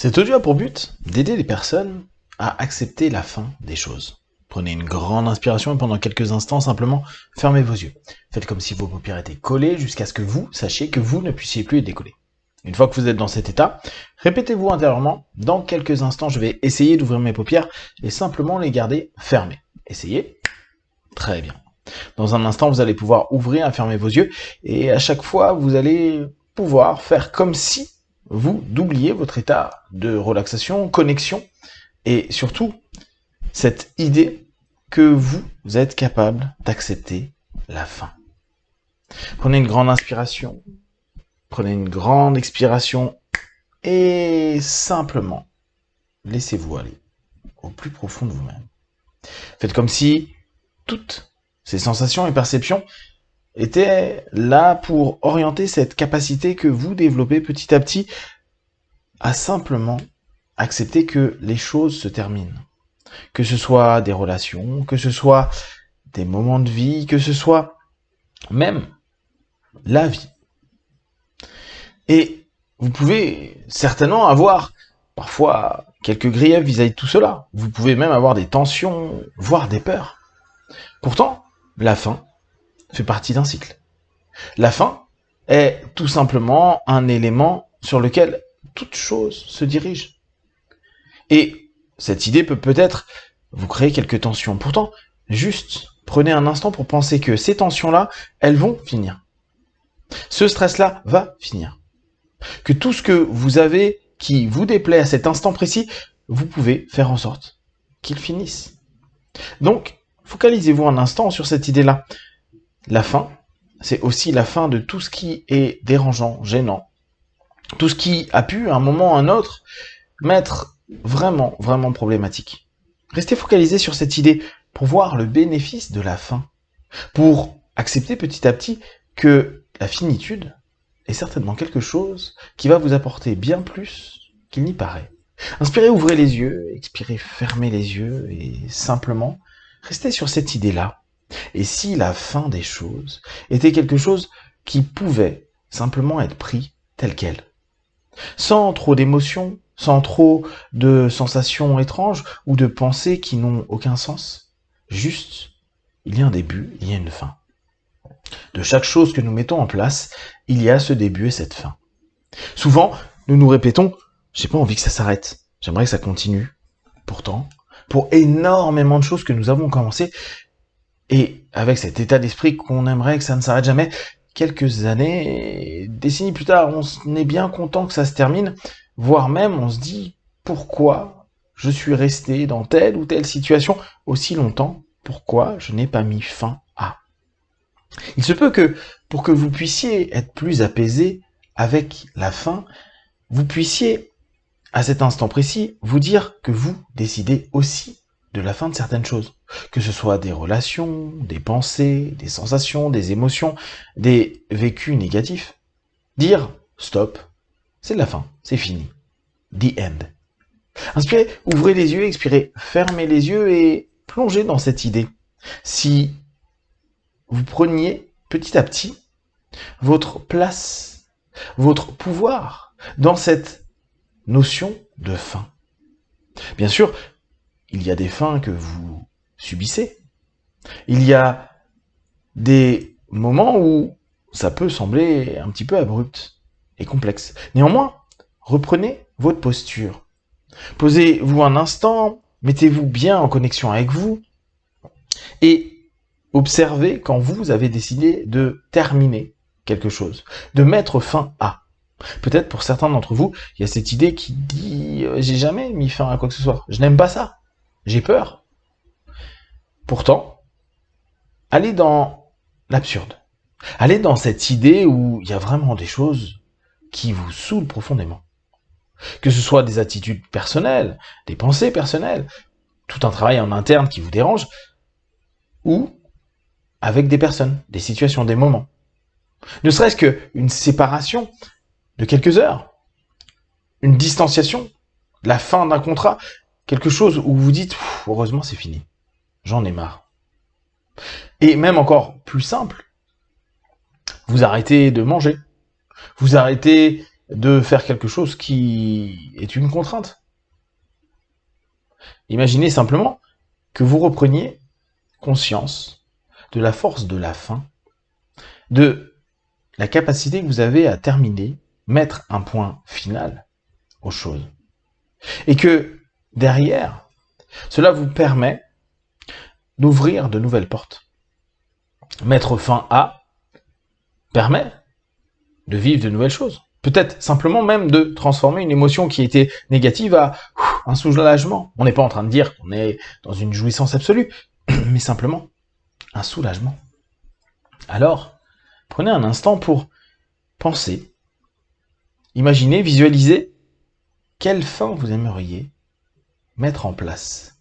Cet audio a pour but d'aider les personnes à accepter la fin des choses. Prenez une grande inspiration et pendant quelques instants, simplement, fermez vos yeux. Faites comme si vos paupières étaient collées jusqu'à ce que vous sachiez que vous ne puissiez plus les décoller. Une fois que vous êtes dans cet état, répétez-vous intérieurement, dans quelques instants, je vais essayer d'ouvrir mes paupières et simplement les garder fermées. Essayez. Très bien. Dans un instant, vous allez pouvoir ouvrir et fermer vos yeux et à chaque fois, vous allez pouvoir faire comme si vous doubliez votre état de relaxation, connexion et surtout cette idée que vous êtes capable d'accepter la fin. Prenez une grande inspiration, prenez une grande expiration et simplement laissez-vous aller au plus profond de vous-même. Faites comme si toutes ces sensations et perceptions étaient là pour orienter cette capacité que vous développez petit à petit à simplement accepter que les choses se terminent. Que ce soit des relations, que ce soit des moments de vie, que ce soit même la vie. Et vous pouvez certainement avoir parfois quelques griefs vis-à-vis de tout cela. Vous pouvez même avoir des tensions, voire des peurs. Pourtant, la fin fait partie d'un cycle. La fin est tout simplement un élément sur lequel toute chose se dirige. Et cette idée peut peut-être vous créer quelques tensions. Pourtant, juste prenez un instant pour penser que ces tensions-là, elles vont finir. Ce stress-là va finir. Que tout ce que vous avez qui vous déplaît à cet instant précis, vous pouvez faire en sorte qu'il finisse. Donc, focalisez-vous un instant sur cette idée-là. La fin, c'est aussi la fin de tout ce qui est dérangeant, gênant. Tout ce qui a pu, à un moment ou à un autre, m'être vraiment problématique. Restez focalisé sur cette idée pour voir le bénéfice de la fin. Pour accepter petit à petit que la finitude est certainement quelque chose qui va vous apporter bien plus qu'il n'y paraît. Inspirez, ouvrez les yeux, expirez, fermez les yeux et simplement restez sur cette idée-là. Et si la fin des choses était quelque chose qui pouvait simplement être pris tel quel, sans trop d'émotions, sans trop de sensations étranges ou de pensées qui n'ont aucun sens, juste, il y a un début, il y a une fin. De chaque chose que nous mettons en place, il y a ce début et cette fin. Souvent, nous nous répétons « j'ai pas envie que ça s'arrête, j'aimerais que ça continue ». Pourtant, pour énormément de choses que nous avons commencé, et avec cet état d'esprit qu'on aimerait que ça ne s'arrête jamais, quelques années, décennies plus tard, on est bien content que ça se termine, voire même on se dit « pourquoi je suis resté dans telle ou telle situation aussi longtemps ? Pourquoi je n'ai pas mis fin à ?» Il se peut que, pour que vous puissiez être plus apaisé avec la fin, vous puissiez, à cet instant précis, vous dire que vous décidez aussi de la fin de certaines choses. Que ce soit des relations, des pensées, des sensations, des émotions, des vécus négatifs. Dire « stop », c'est la fin, c'est fini. The end. Inspirez, ouvrez les yeux, expirez, fermez les yeux et plongez dans cette idée. Si vous preniez petit à petit votre place, votre pouvoir dans cette notion de fin. Bien sûr, il y a des fins que vous subissez. Il y a des moments où ça peut sembler un petit peu abrupt et complexe. Néanmoins, reprenez votre posture. Posez-vous un instant, mettez-vous bien en connexion avec vous et observez quand vous avez décidé de terminer quelque chose, de mettre fin à. Peut-être pour certains d'entre vous, il y a cette idée qui dit « j'ai jamais mis fin à quoi que ce soit, je n'aime pas ça, j'ai peur ». Pourtant, allez dans l'absurde. Allez dans cette idée où il y a vraiment des choses qui vous saoulent profondément. Que ce soit des attitudes personnelles, des pensées personnelles, tout un travail en interne qui vous dérange, ou avec des personnes, des situations, des moments. Ne serait-ce qu'une séparation de quelques heures, une distanciation, la fin d'un contrat, quelque chose où vous dites « heureusement c'est fini, j'en ai marre ». Et même encore plus simple, vous arrêtez de manger, vous arrêtez de faire quelque chose qui est une contrainte. Imaginez simplement que vous repreniez conscience de la force de la fin, de la capacité que vous avez à terminer, mettre un point final aux choses. Et que derrière, cela vous permet d'ouvrir de nouvelles portes. Mettre fin à permet de vivre de nouvelles choses. Peut-être simplement même de transformer une émotion qui était négative à un soulagement. On n'est pas en train de dire qu'on est dans une jouissance absolue, mais simplement un soulagement. Alors, prenez un instant pour penser, imaginer, visualiser quelle fin vous aimeriez mettre en place.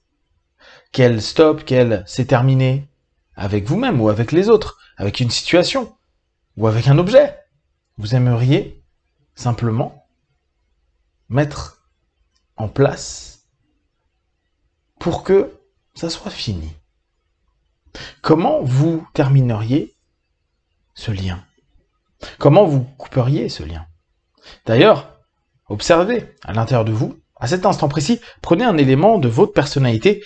Quel stop, quel c'est terminé avec vous-même ou avec les autres, avec une situation ou avec un objet. Vous aimeriez simplement mettre en place pour que ça soit fini. Comment vous termineriez ce lien? Comment vous couperiez ce lien? D'ailleurs, observez à l'intérieur de vous, à cet instant précis, prenez un élément de votre personnalité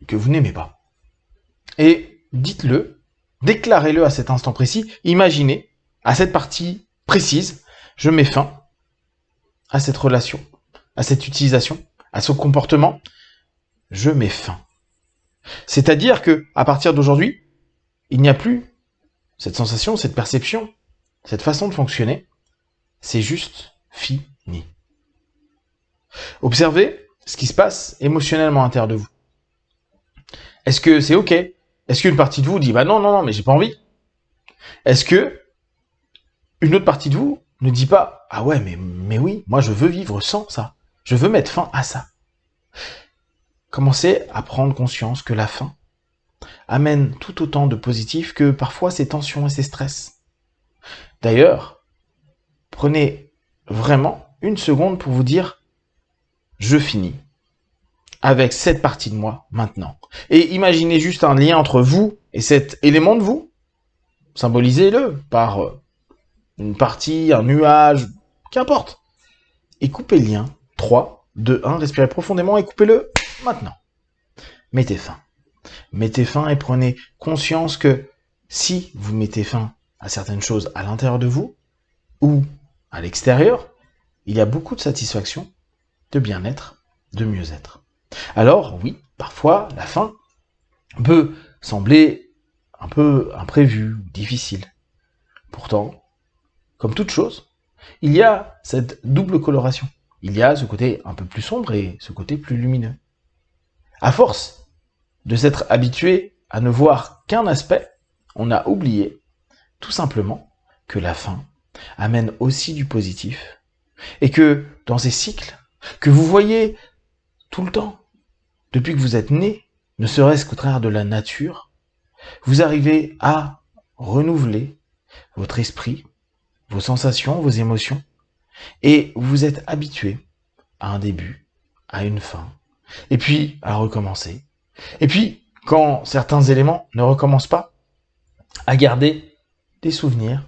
que vous n'aimez pas. Et dites-le, déclarez-le à cet instant précis, imaginez, à cette partie précise, je mets fin à cette relation, à cette utilisation, à ce comportement, je mets fin. C'est-à-dire que, à partir d'aujourd'hui, il n'y a plus cette sensation, cette perception, cette façon de fonctionner, c'est juste fini. Observez ce qui se passe émotionnellement à l'intérieur de vous. Est-ce que c'est OK? Est-ce qu'une partie de vous dit « Bah non, mais j'ai pas envie ». Est-ce que une autre partie de vous ne dit pas « Ah ouais, mais oui, moi je veux vivre sans ça. Je veux mettre fin à ça ». Commencez à prendre conscience que la fin amène tout autant de positif que parfois ces tensions et ces stress. D'ailleurs, prenez vraiment une seconde pour vous dire « Je finis avec cette partie de moi maintenant ». Et imaginez juste un lien entre vous et cet élément de vous. Symbolisez-le par une partie, un nuage, qu'importe. Et coupez le lien. 3, 2, 1, respirez profondément et coupez-le maintenant. Mettez fin. Mettez fin et prenez conscience que si vous mettez fin à certaines choses à l'intérieur de vous ou à l'extérieur, il y a beaucoup de satisfaction, de bien-être, de mieux-être. Alors, oui, parfois, la fin peut sembler un peu imprévue, difficile. Pourtant, comme toute chose, il y a cette double coloration. Il y a ce côté un peu plus sombre et ce côté plus lumineux. À force de s'être habitué à ne voir qu'un aspect, on a oublié tout simplement que la fin amène aussi du positif et que dans ces cycles que vous voyez tout le temps, depuis que vous êtes né, ne serait-ce qu'au travers de la nature, vous arrivez à renouveler votre esprit, vos sensations, vos émotions, et vous êtes habitué à un début, à une fin, et puis à recommencer. Et puis, quand certains éléments ne recommencent pas, à garder des souvenirs,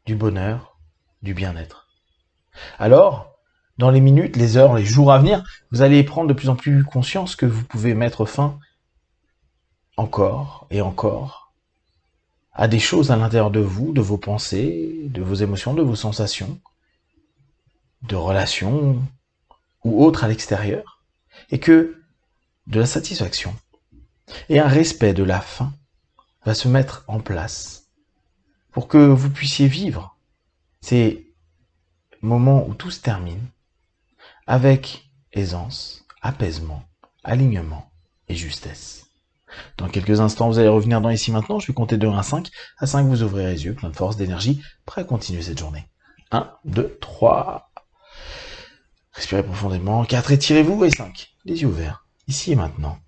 du bonheur, du bien-être. Alors, dans les minutes, les heures, les jours à venir, vous allez prendre de plus en plus conscience que vous pouvez mettre fin encore et encore à des choses à l'intérieur de vous, de vos pensées, de vos émotions, de vos sensations, de relations ou autres à l'extérieur, et que de la satisfaction et un respect de la fin va se mettre en place pour que vous puissiez vivre ces moments où tout se termine avec aisance, apaisement, alignement et justesse. Dans quelques instants, vous allez revenir dans Ici Maintenant, je vais compter de 1 à 5. À 5, vous ouvrez les yeux, plein de force, d'énergie, prêt à continuer cette journée. 1, 2, 3. Respirez profondément. 4, étirez-vous. Et 5, les yeux ouverts. Ici et maintenant.